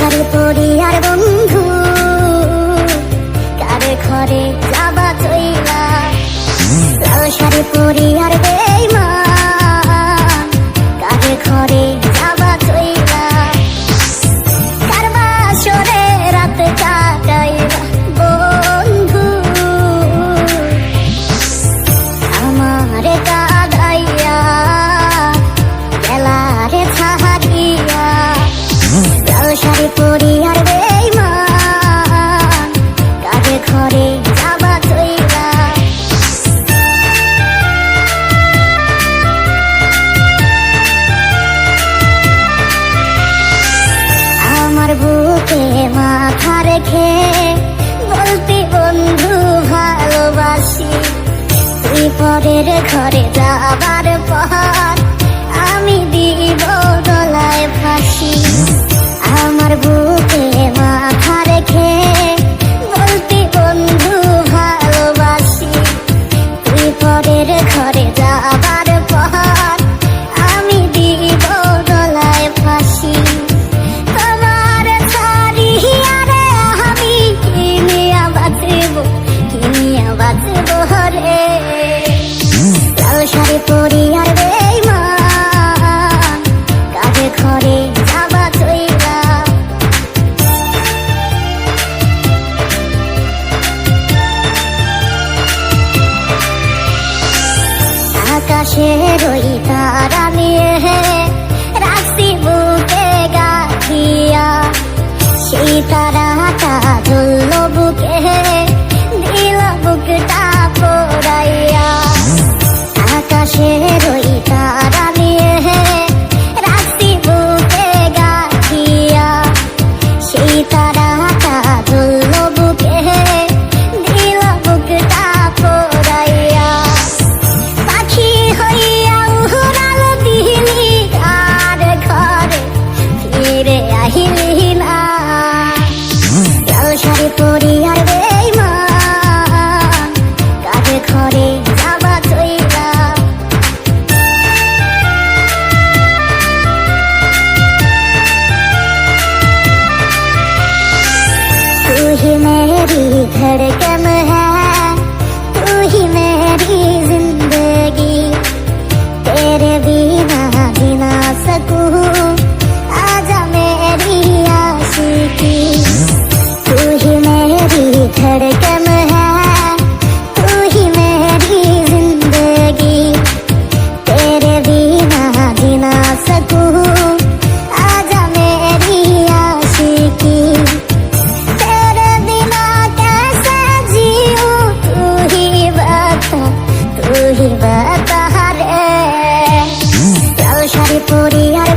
শাড়ি পরি আর বন্ধু কারে ঘরে যাবা চইলা, লাল শাড়ি পরি আর বেঈমান কারে ঘরে যাবা চইলা, কার বাসরে রাত কাটাইবা বন্ধু আমারে কাঁদাইয়া গেলারে ছাড়িয়া। লাল শাড়ি পরি আর বেঈমান কারে ঘরে যাবা চইলা, আমার বুকে মাথা রেখে বলতি বন্ধু ভালোবাসি, তুই পরের ঘরে যাবার পর আমি দিব গলায় ফাঁসি। আমার বুকে মাথা রেখে বলতি বন্ধু ভালোবাসি, তুই পরের ঘরে যাবার পর আমি দিব গলায় ফাঁসি। তোমার ছাড়িয়া রে আমি কিনিয়া বাঁচব রে, লাল শাড়ি পরি আর বেঈমান কারে ঘরে যাবা চইলা। আকাশের ওই তারা নিয়ে রাখছি বুকে গাঁথিয়া, সেই তারাটা জ্বলল বুকে দিল বুকটা পোড়াইয়া। আকাশের ওই তারা নিয়ে রাখছি বুকে গাঁথিয়া, সেই তারাটা জ্বলল বুকে দিল বুকটা পোড়াইয়া। পাখি হইয়া উড়াল দিলি আর ঘরে ফিরে আহিলি না, লাল শাড়ি পরি আর বেঈমান কারে ঘরে যাবা চইলা। तू ही मेरी धड़कन है, तू ही मेरी जिंदगी, तेरे बिना जी ना सकूं आजा मेरी आशिकी। तू ही मेरी धड़कन है, तू ही मेरी जिंदगी, तेरे बिना जी ना सकूं आजा मेरी आशिकी। तेरे बिना कैसे जीऊं तू ही बता रे, लाल শাড়ি পরি আর